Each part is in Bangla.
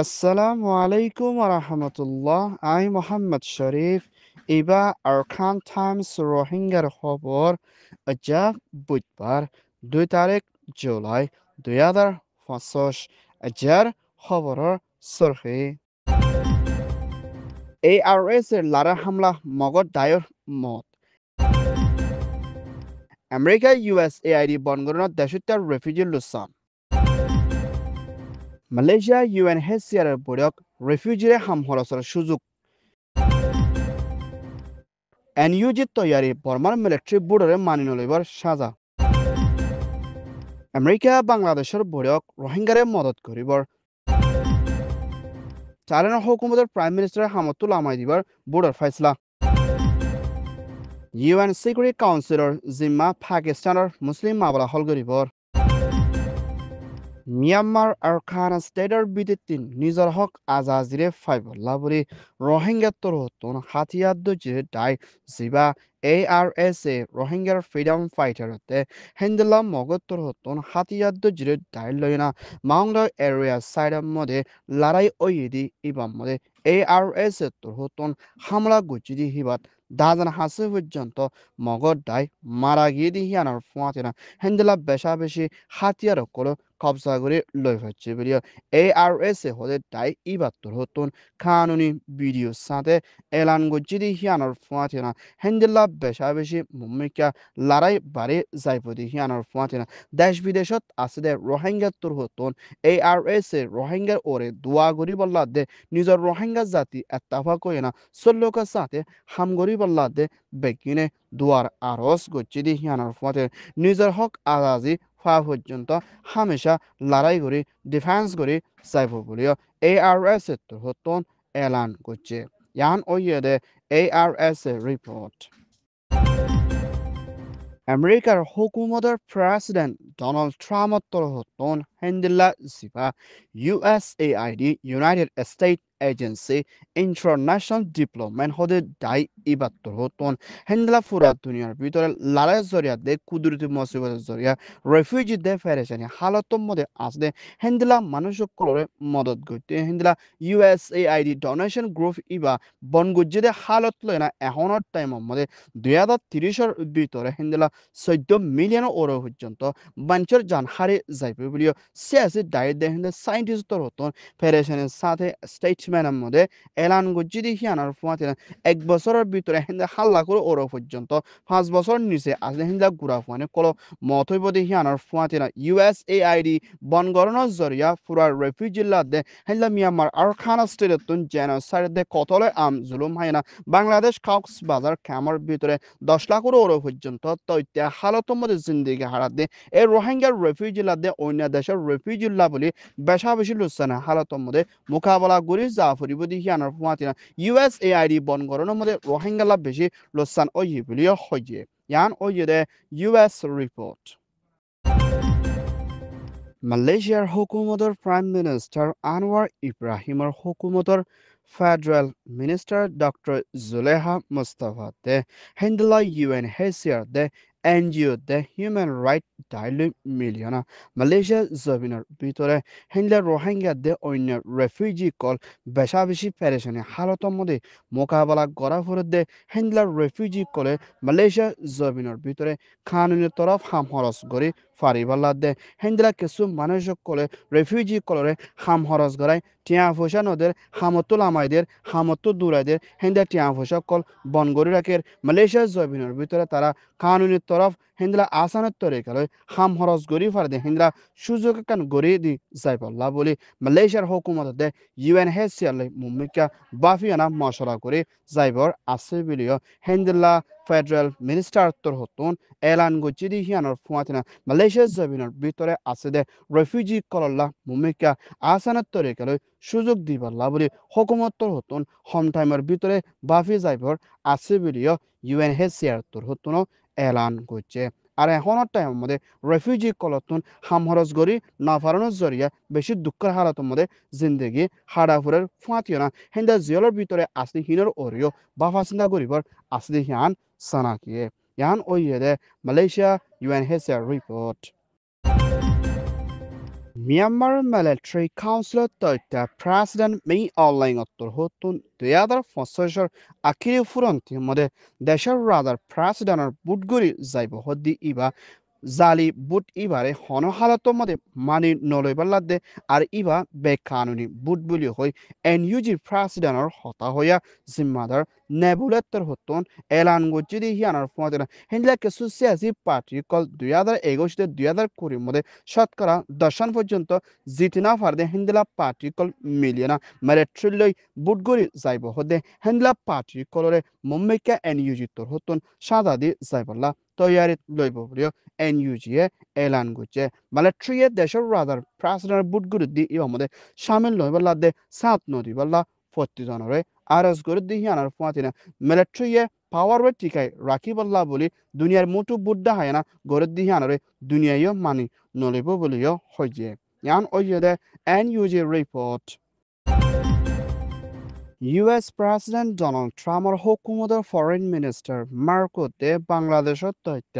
আসসালামু আলাইকুম রাহমাতুল্লাহ। আমি মোহাম্মদ শরীফ। ইবা আরকান টাইমস রোহিঙ্গার খবর আজ বুধবার 2 তারিখ জুলাই 2025 আজর খবরের সরহি ARS এর লারা হামলা মগর দায়র মত আমেরিকা USAID বনগণত দেশত্যার রেফিউজি লুসান মালয়েশিয়া UNHCR এর বৈঠক রেফিউজিরে হামহরসের সুযোগ NUG তৈয়ারি বর্মার মিলিটারি বোর্ডের মানি নলিবার সাজা আমেরিকা বাংলাদেশের বৈঠক রোহিঙ্গারে মদত করিবার চায়নার হুকুমতের প্রাইম মিনিস্টার হামতুল আমাই দিবার বোর্ডের ফাইসলা UN সিকিউরিটি কাউন্সিলর জিম্মা পাকিস্তানের মুসলিম মামলা হল করিবার মিয়ানমার আর খান স্টেটের বিদ্যুৎ নিজের হক আজাজিরে ফাইবল্লা বলে রোহিঙ্গা তরহতন হাতিয়ার দজিরে দায় জিবা ARSA রোহিঙ্গার ফ্রিডম ফাইটারতে হেন্দেলা মগত তরহতন হাতিয়ার দজিরে দায় লয়না মাউংলা এরিয়া সাইডের মধ্যে লড়াই ওইদি ইবাম মধ্যে ARSA তরহতন হামলা গুজিদি হিবাত দাজান হাসে পর্যন্ত মগর দায় মারা গিয়ে দি হিয়ানার ফুয়াতেনা হেন্দেলা বেশা বেশি হাতিয়ার করে কবজা করে লই হচ্ছে বলিয়া ARSA হলে তাই ইবাত্তর হতুন কানুনি ভিডিও সাথে এলান গজ্জিদি হিয়ানোর ফুয়াতেনা হেন্দেলা বেশা বেশি মুম্মিকা লড়াই বাড়ে যাইপদি হিয়ানোর ফুয়াতেনা দেশ বিদেশত আছে দে রোহিঙ্গা তোর হতুন ARSA রোহিঙ্গার ওরে দোয়া গরি বল্লা দে নিজের রোহিঙ্গা জাতি এত্তাফা কই না সল্লোকের সাথে হাম গরি বল্লা দে বেগিনে দুয়ার আরস গজ্জিদি হিয়ানোর ফুয়াতে নিজের হক আজাজি পর্যন্ত হামেশা লড়াই করে ডিফেন্স করে যাইব বলিও ARS হতন এলান করছে ইয়ান ওইয়ে ARS রিপোর্ট আমেরিকার হুকুমতের প্রেসিডেন্ট ডোনাল্ড ট্রাম্পর তরহতন হেন্দিল্লা জিবা USAID United state agency international development হতে দায় ইবাত্তর হতন হেন্দিলা ফুরা দুনিয়ার ভিতরে লড়াই জরিয়া দে কুদরতি মুসিবতের জরিয়া রেফিউজি দে ফেরেছানি হালতর মধ্যে আসলে হেন্দিলা মানুষক কলরে মদত করতে হেন্দিলা USAID ডোনেশন গ্রুপ ইবা বনগুজ্জিদে হালত লয় না এখনের টাইমের মধ্যে 2030-এর ভিতরে হেন্দিলা 14 মিলিয়ন ওর পর্যন্ত বাঞ্চর জান হারে যাইবে বলিও সিয়াসি দায়িত্ব দেখেন সাইন্টিস্টর হতন ফেডারেশনের সাথে স্টেটসম্যানের মধ্যে এলান গজ্জিদি হিয়ানার ফুয়াতে 1 বছরের ভিতরে হেন্দে হাল্লা করে ওর পর্যন্ত 5 বছর নিচে আসলে হেন্দা গুড়া ফুয়ানে কলো মত হইবদি হিয়ানার ফুয়াতে না USAID বনগণনার জরিয়া পুরা রেফিউজি লাদে হেন্দা মিয়ানমার আর খানা স্টেটতন জেনোসাইড দে কতলে আম জুলুম হাইনা বাংলাদেশ কক্সবাজার ক্যামার ভিতরে 10 লাখের ওর পর্যন্ত তৈত্যা হালতের মধ্যে জিন্দিগি হারাত দিয়ে এই রোহিঙ্গার রেফিউজিলা দিয়ে অন্য দেশের রেফিউজিল্লা বলে বেশা বেশি লুচ্ছানা হালতের মধ্যে মোকাবেলা করি যা ফুরিব দিয়ে হিয়ানোর ফুয়াতিনা USAID বনগণের মধ্যে রোহিঙ্গালা বেশি লুচ্ছান ওই বলিও হইয়ে ইয়ান ওই দে US রিপোর্ট মালয়েশিয়ার হুকুমতের প্রাইম মিনিস্টার আনোয়ার ইব্রাহিমের হুকুমতের ফেডারেল মিনিস্টার ডক্টর জুলেহা মুস্তাফা দে হেন্ডলা UNHCR দে NGO দে হিউম্যান রাইট ডাইলি মিলিয়না মালয়েশিয়া জমিনের ভিতরে হেন্ডলা রোহিঙ্গা দে অন্য রেফিউজি কল বেশা বেশি পেরেশানি হালতের মধ্যে মোকাবেলা করা ফলে দে হেন্ডলা রেফিউজি কলে মালয়েশিয়া জমিনের ভিতরে কানুনের তরফ হাম হরস করে ফারিবাল্লা দে হেন্দিলা কিছু মানুষ কলে রেফিউজি কলরে হাম হরস গড়াই টিয়া ফসা নদের হামতুল আমাইদের হামতু দূরাইদের হেন্দা টিয়া ফসা কল বনগরি রাখের মালয়েশিয়া জবিনের ভিতরে তারা কানুনের তরফ হেন্দিলা আসানের তরিকালে হাম হরস গড়ি ফারদে হেন্দিলা সুযোগ কান গড়ি দি যাই পাল্লা বলি মালয়েশিয়ার হুকুমত দে UNHCR মুম্মিকা বাফিয়ানা মশলা করে যাইবর আছে বলিও হেন্দিলা ফেডারেল মিনিস্টার তোর হতুন এলান গচ্ছিদি হিয়ানোর ফুয়াতিনা মালয়েশিয়ার জমিনের ভিতরে আছে দে রেফিউজি কলল্লা ভূমিকা আসানের তরিকালে সুযোগ দিবাল্লা বলে হুকুমত তোর হতুন হোম টাইমের ভিতরে বাফি যাইবর আছে বলিও UNHCR তোর হতুনও এলান করছে আর এখনের টাইমের মধ্যে রেফিউজি কলতুন হামহরস গড়ি না ফারানোর জরিয়া বেশি দুঃখের হালাতের মধ্যে জিন্দগি হাড়াফুরের ফুয়াতিনা হেন্দা জিয়লের ভিতরে আসলি হিনের ওরিও বাফা চিন্তা করিবার আসলি হিয়ান সানাকিয়ে ইয়ান ওইয়ে দে Malaysia UNHCR report Myanmar Military Council töytte President Mi Aung hotun duyadar fossoshor akiri furonti mode দেশের রাদার প্রেসিডেন্টের বুটগুড়ি যাইব হদ্দি ইবা জালি বুট ইবারে হন হালত মধ্যে মানি নলইবার লাদে আর ইবা বেকানুনি বুট বুলি হই এনইউজি প্রেসিডেন্টের হতা হইয়া জিম্মাদার নেবুলেত্তর হতন এলান গজ্জিদি হিয়ানার ফমাতেনা হিন্দলাকে সুসিয়াসি পার্টি কল 2021 থেকে 2020 মধ্যে শতকরা 10 পর্যন্ত জিতিনা ফারদে হিন্দলা পার্টি কল মিলিয়না মিলিটারি বুটগুড়ি যাইব হদে হিন্দলা পার্টি কলরে মুম্বাইকে এনইউজি তোর হতন সাদাদি যাইবল্লা তৈয়ারিত লইব বলিও এনইউজি এ এলান করছে মিলিটারি দেশের রাদার প্রেসিডেন্ট বুটগুড়ি দি ইবা মধ্যে শামিল লইবল্লা দে সাত নদী বল্লা 40 জনরে আরজ করে দি হিয়ানার ফাতিনা মিলিটারি এ পাওয়ার ওয়ে টিকাই রাখি বল্লা বলি দুনিয়ার মোটু বুড্ডা হায়না গরে দি হিয়ানারে দুনিয়ায় মানি নলিব বলিও হইছে ইয়ান ওইদে NUG report US President Donald Trumpৰ হুকুমতৰ ফৰেন মিনিষ্টাৰ মাৰ্কো দে বাংলাদেশত তথ্য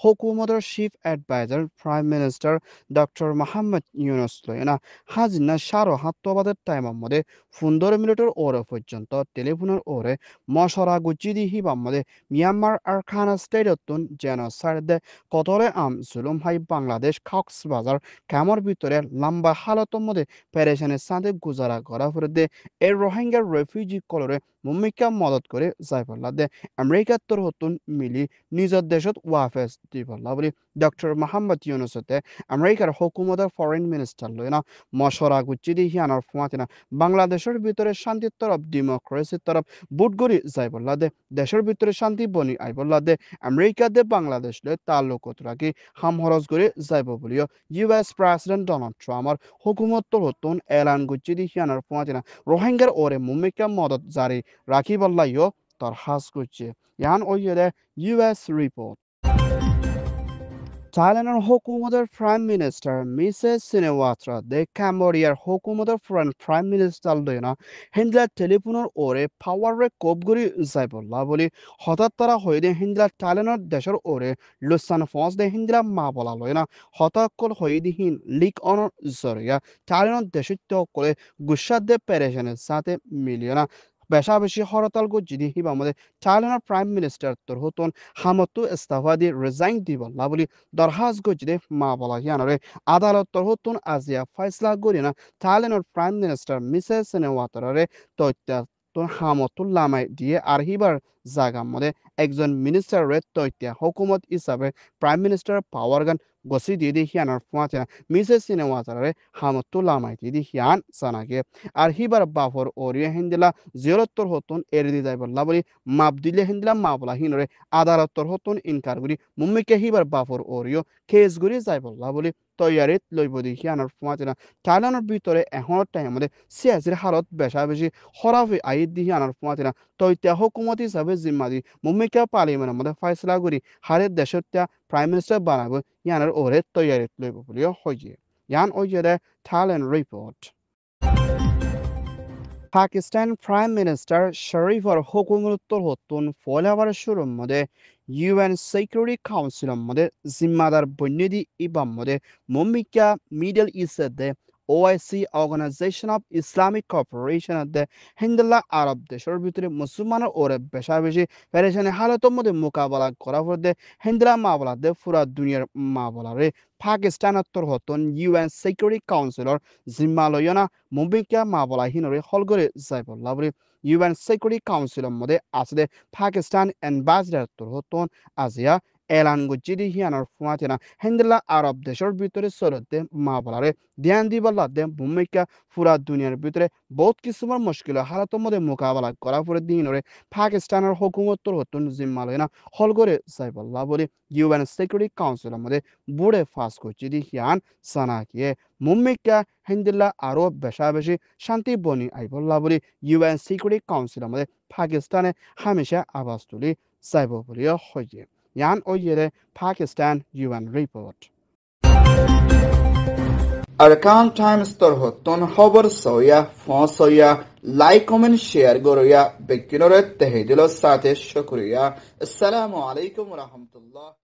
হুকুমতৰ chief adviser prime minister doctor Mohammad Yunus লয়না হাজিনা 7:07 টাইমৰ মধ্যে 15 মিনিটৰ ওরে পর্যন্ত টেলিফোনের ওরে মশরা গুজিদি হিবাম মধ্যে মিয়ানমার আরখানা স্টেটতন জেনোসাইড কতরে আম জুলুম হাই বাংলাদেশ কক্সবাজার কামর ভিতরে লম্বা হালতর মধ্যে পেরেশানের সাথে গুজারা করা ফলে এই রোহিঙ্গা রেফিউজি কলরে মুম্মিকা মদত করে যাইপাল্লা দে আমেরিকার তোর হতুন মিলি নিজের দেশত ওয়াফেস দিপাল্লা বলি ডক্টর মোহাম্মদ ইউনুসতে আমেরিকার হুকুমতের ফরেন মিনিস্টার লয় না মশরা গুচ্ছি দি হিয়ানোর ফুয়াতিনা বাংলাদেশের ভিতরে শান্তির তরফ ডেমোক্রেসির তরফ বুটগড়ি যাইপাল্লা দে দেশের ভিতরে শান্তি বনি আইবল্লা দে আমেরিকা দে বাংলাদেশ লয় তাল্লুকত রাখি হামহরজ করে যাইব বলিও US প্রেসিডেন্ট ডোনাল্ড ট্রাম্পর হুকুমত তোর হতুন এলান গুচ্ছি দি হিয়ানোর ফুয়াতিনা রোহিঙ্গার ওরে মুম্মিকা মদত জারি রাখি বল্লাইও তরহাস করছে ইয়ান ওইয়ে US রিপোর্ট Thailandৰ হুকুমতৰ প্ৰাইম মিনিষ্টাৰ মিছেছ চিনেৱাত্ৰা দে কাম্বোডিয়াৰ হুকুমতৰ প্ৰাইম মিনিষ্টাৰ দৈনা হিন্দলা টেলিফোনৰ ওৰে পাৱাৰে কবগুৰি যাইবল্লা বুলি হঠাৎ তারা হইদে হিন্দলা থাইল্যান্ডৰ দেশৰ ওৰে লুচান ফজ দে হিন্দলা মা বলা লয়না হঠাৎ কল হইদি হিন লিক অনৰ জরিয়া থাইল্যান্ডৰ দেশত্ব করে গুসাদ দে পেরেশানের সাথে মিলিয়না বেশা বেশি হরতাল গজ্জিদি হিবা মধ্যে থাইল্যান্ডের প্রাইম মিনিস্টার তোর হতন হামতু ইস্তফা দিয়ে রিজাইন দিবল্লা বলি দরহাজ গজ্জিদে মা বলা হিয়ানরে আদালত তোর হতন আজিয়া ফাইসলা গরিনা থাইল্যান্ডের প্রাইম মিনিস্টার মিসেস সেনেওয়াতরে তথ্য তোর হামতুল লামাই দিয়ে আর হিবার জাগা মধ্যে একজন মিনিস্টারের তথ্য হুকুমত হিসাবে প্রাইম মিনিস্টার পাওয়ার গান গসি দিয়ে হিয়ানার ফুয়াতে মিসেস সিনেওয়াতারে হামতুল লামাই দিয়ে হিয়ান সানাকে আর হিবার বাফর ওরিয়া হিন্দিলা জিয়রত্তর হতুন এরিদি যাইবল্লা বলি মাপ দিলে হিন্দিলা মাপলা হিনরে আদালতর হতুন ইনকারগুড়ি মুম্মিকে হিবার বাফর ওরিও কেসগুড়ি যাইবল্লা বলি তৈয়ারিত লইব দি হিয়ানার ফুয়াতে থাইল্যান্ডের ভিতরে এখনের টাইমে সিয়াসির হালত বেশা বেশি খরাফি আইদ দি হিয়ানার ফুয়াতে তৈত্যা হুকুমত হিসাবে জিম্মা দি মুম্মিকা পার্লিমেন্টের মধ্যে ফয়সলা করি হারের দেশের প্রাইম মিনিস্টার বানাবো ইয়ানের ওরে তৈয়ারিত লইব বলিও হইয়ে ইয়ান ওইয়ে Thailand report Pakistan prime minister শরীফর হুকুমতর হতুন ফলাবার শুরুর মধ্যে UN সিকিউরিটি কাউন্সিলের মধ্যে জিম্মাদার বন্যদি ইবাম মধ্যে মুম্মিকা মিডল ইস্টে OIC organization of Islamic corporation হিন্দুল্লাহ আরব দেশের ভিতরে মুসলমানের ওরে বেশা বেশি পেরেশানি হালতের মধ্যে মোকাবেলা করা পড়ে হিন্দুলা মা বলা দে পুরা দুনিয়ার মা বলারে পাকিস্তানের তোর হতন UN সিকিউরিটি কাউন্সিলর জিম্মালয়না মুম্বিকা মা বলা হিনরে হলগরে যাই বললা বলে UN সিকিউরিটি কাউন্সিলের মধ্যে আছে পাকিস্তান অ্যাম্বাসিডার তোর হতন আজিয়া এলান গজ্জিদি হিয়ানোর ফুয়াতেনা হিন্দুল্লাহ আরব দেশের ভিতরে চলতে মা বলারে ধ্যান দিবল্লা দে ভূমিকা পুরা দুনিয়ার ভিতরে বহুত কিছুমান মুশকিল হালাতের মধ্যে মোকাবেলা করা পরে দিনরে পাকিস্তানের হুকুমতর হতুন জিম্মালয়না হলগরে যাইবল্লা বলে UN সিকিউরিটি কাউন্সিলের মধ্যে বুড়ে ফাঁস করছি দি হিয়ান সানাকিয়ে মুম্মিকা হিন্দুল্লাহ আরো বেশা বেশি শান্তি বনি আইবল্লা বলে UN সিকিউরিটি কাউন্সিলের মধ্যে পাকিস্তানে হামেশা আওয়াজ তুলি যাইব বলিও হইয়ে ইয়ান ওইয়ে Pakistan UN report Arkan Times তোর হতন খবর সইয়া ফসইয়া লাইক কমেন্ট শেয়ার গরইয়া বেকিনরে তেহেদিল সাথে শুকরিয়া আসসালামু আলাইকুম ওয়া রাহমাতুল্লাহ